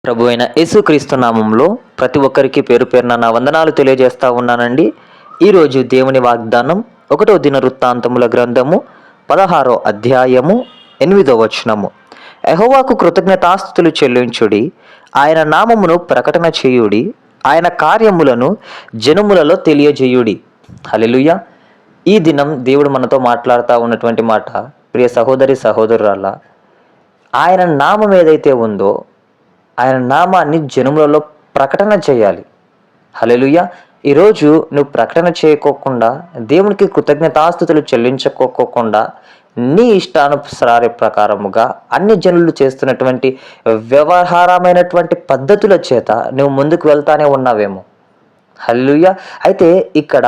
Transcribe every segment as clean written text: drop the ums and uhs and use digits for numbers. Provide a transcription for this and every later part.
ప్రభు అయిన యేసుక్రీస్తు నామంలో ప్రతి ఒక్కరికి పేరు పేరున నా వందనాలు తెలియజేస్తా ఉన్నానండి. ఈరోజు దేవుని వాగ్దానం 1వ దినవృత్తాంతముల గ్రంథము 16వ అధ్యాయము 8వ వచనము. యెహోవాకు కృతజ్ఞతాస్తుతులు చెల్లించుడి, ఆయన నామమును ప్రకటన చేయుడి, ఆయన కార్యములను జనములలో తెలియజేయుడి. హల్లెలూయా. ఈ దినం దేవుడు మనతో మాట్లాడుతూ ఉన్నటువంటి మాట, ప్రియ సహోదరి సహోదరురాల, ఆయన నామం ఏదైతే ఉందో ఆయన నామాన్ని జనములలో ప్రకటన చేయాలి. హల్లెలూయా. ఈరోజు నువ్వు ప్రకటన చేయకోకుండా, దేవునికి కృతజ్ఞతాస్తుతులు చెల్లించుకోకుండా, నీ ఇష్టానుసార ప్రకారముగా అన్ని జనులు చేస్తున్నటువంటి వ్యవహారమైనటువంటి పద్ధతుల చేత నువ్వు ముందుకు వెళ్తానే ఉన్నావేమో. హల్లెలూయా. అయితే ఇక్కడ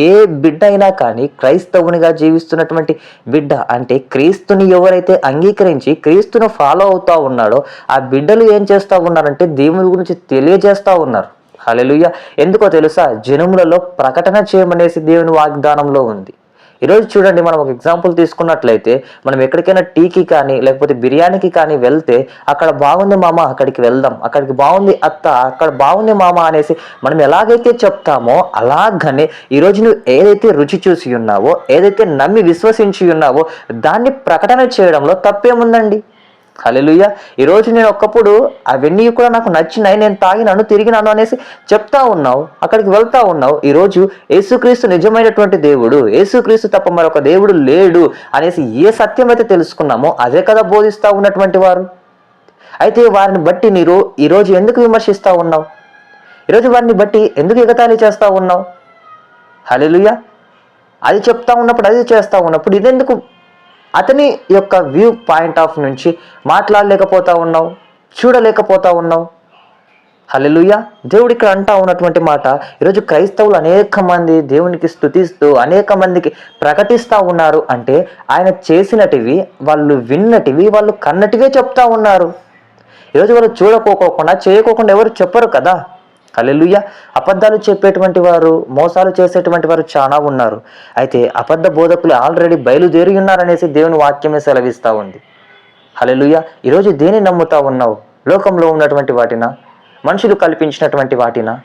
ఏ బిడ్డ అయినా కానీ, క్రైస్తవునిగా జీవిస్తున్నటువంటి బిడ్డ అంటే క్రీస్తుని ఎవరైతే అంగీకరించి క్రీస్తును ఫాలో అవుతా ఉన్నాడో ఆ బిడ్డలు ఏం చేస్తూ ఉన్నారంటే దేవుని గురించి తెలియజేస్తూ ఉన్నారు. హల్లెలూయా. ఎందుకో తెలుసా? జనములలో ప్రకటన చేయమనేసి దేవుని వాగ్దానంలో ఉంది. ఈరోజు చూడండి, మనం ఒక ఎగ్జాంపుల్ తీసుకున్నట్లయితే, మనం ఎక్కడికైనా టీకి కానీ లేకపోతే బిర్యానీకి కానీ వెళ్తే, అక్కడ బాగుంది మామ అక్కడికి వెళ్దాం, అక్కడికి బాగుంది అత్త అక్కడ బాగుంది మామ అనేసి మనం ఎలాగైతే చెప్తామో, అలాగనే ఈరోజు నువ్వు ఏదైతే రుచి చూసి ఉన్నావో, ఏదైతే నమ్మి విశ్వసించి ఉన్నావో దాన్ని ప్రకటన చేయడంలో తప్పేముందండి? హల్లెలూయా. ఈరోజు నేను ఒకప్పుడు అవన్నీ కూడా నాకు నచ్చినాయి, నేను తాగినాను, తిరిగినాను అనేసి చెప్తా ఉన్నావు, అక్కడికి వెళ్తా ఉన్నావు. ఈరోజు యేసుక్రీస్తు నిజమైనటువంటి దేవుడు, యేసుక్రీస్తు తప్ప మరొక దేవుడు లేడు అనేసి ఏ సత్యం అయితే తెలుసుకున్నామో అదే కదా బోధిస్తూ ఉన్నటువంటి వారు. అయితే వారిని బట్టి మీరు ఈరోజు ఎందుకు విమర్శిస్తూ ఉన్నావు? ఈరోజు వారిని బట్టి ఎందుకు ఎగతాళి చేస్తూ ఉన్నావు? హల్లెలూయా. అది చెప్తా ఉన్నప్పుడు, అది చేస్తూ ఉన్నప్పుడు ఇదెందుకు అతని యొక్క వ్యూ పాయింట్ ఆఫ్ నుంచి మాట్లాడలేకపోతా ఉన్నావు, చూడలేకపోతా ఉన్నావు? హల్లెలూయా. దేవుడు ఇక్కడ అంటా ఉన్నటువంటి మాట, ఈరోజు క్రైస్తవులు అనేక మంది దేవునికి స్తుతిస్తూ అనేక మందికి ప్రకటిస్తూ ఉన్నారు అంటే ఆయన చేసినటివి, వాళ్ళు విన్నటివి, వాళ్ళు కన్నటివే చెప్తా ఉన్నారు. ఈరోజు వాళ్ళు చూడకోకుండా చేయకోకుండా ఎవరు చెప్పరు కదా. హల్లెలూయా. అబద్ధాలు చెప్పేటువంటి వారు, మోసాలు చేసేటువంటి వారు చాలా ఉన్నారు. అయితే అబద్ధ బోధకులు ఆల్రెడీ బయలుదేరి ఉన్నారనేసి దేవుని వాక్యమే సెలవిస్తూ ఉంది. హల్లెలూయా. ఈరోజు దేని నమ్ముతా ఉన్నావు? లోకంలో ఉన్నటువంటి వాటినా, మనుషులు కల్పించినటువంటి వాటినా,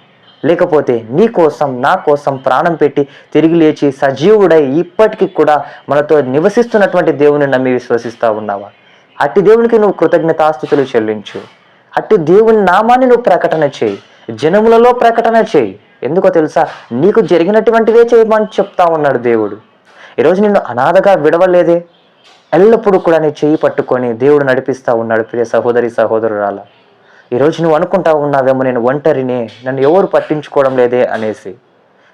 లేకపోతే నీ కోసం నా కోసం ప్రాణం పెట్టి తిరిగి లేచి సజీవుడై ఇప్పటికీ కూడా మనతో నివసిస్తున్నటువంటి దేవుని నమ్మి విశ్వసిస్తూ ఉన్నావా? అట్టి దేవునికి నువ్వు కృతజ్ఞతాస్తుతులు చెల్లించు. అట్టి దేవుని నామాన్ని నువ్వు ప్రకటన చేయి, జనములలో ప్రకటన చేయి. ఎందుకో తెలుసా? నీకు జరిగినటువంటివే చేయమని చెప్తా ఉన్నాడు దేవుడు. ఈరోజు నిన్ను అనాథగా విడవలేదే, ఎల్లప్పుడూ కూడా నీ చేయి పట్టుకొని దేవుడు నడిపిస్తూ ఉన్నాడు. ప్రియ సహోదరి సహోదరురాల, ఈరోజు నువ్వు అనుకుంటా ఉన్నావేమో, నేను ఒంటరినే, నన్ను ఎవరు పట్టించుకోవడం లేదే అనేసి.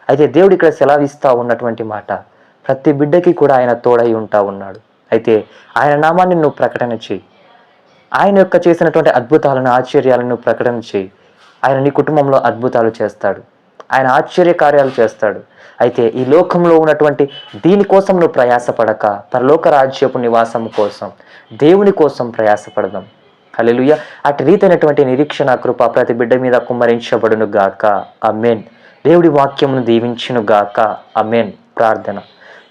అయితే దేవుడు ఇక్కడ సెలవిస్తూ ఉన్నటువంటి మాట, ప్రతి బిడ్డకి కూడా ఆయన తోడై ఉంటా ఉన్నాడు. అయితే ఆయన నామాన్ని నువ్వు ప్రకటన చేయి, ఆయన యొక్క చేసినటువంటి అద్భుతాలను, ఆశ్చర్యాలను ప్రకటన చేయి. ఆయన నీ కుటుంబంలో అద్భుతాలు చేస్తాడు, ఆయన ఆశ్చర్య కార్యాలు చేస్తాడు. అయితే ఈ లోకంలో ఉన్నటువంటి దీనికోసం నువ్వు ప్రయాసపడక, పరలోక రాజ్యపు నివాసం కోసం, దేవుని కోసం ప్రయాసపడదాం. హల్లెలూయా. అటు రీతైనటువంటి నిరీక్షణ కృప ప్రతి బిడ్డ మీద కుమ్మరించబడును గాక. ఆమేన్. దేవుడి వాక్యమును దీవించును గాక. ఆమేన్. ప్రార్థన.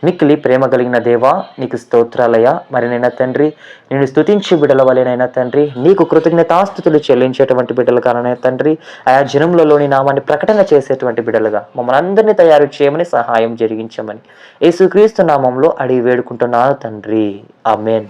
మిక్కిలి ప్రేమ కలిగిన దేవా, నీకు స్తోత్రాలయ. మరి నైనా తండ్రి, నేను స్తుతించే బిడ్డల వలెనైనా తండ్రి, నీకు కృతజ్ఞతాస్తుతులు చెల్లించేటువంటి బిడ్డలుగానైనా తండ్రి, ఆయా జనములలోని నామాన్ని ప్రకటన చేసేటువంటి బిడ్డలుగా మమ్మల్ని అందరినీ తయారు చేయమని, సహాయం జరిగించమని యేసుక్రీస్తు నామంలో అడిగి వేడుకుంటున్నాను తండ్రి. ఆమేన్.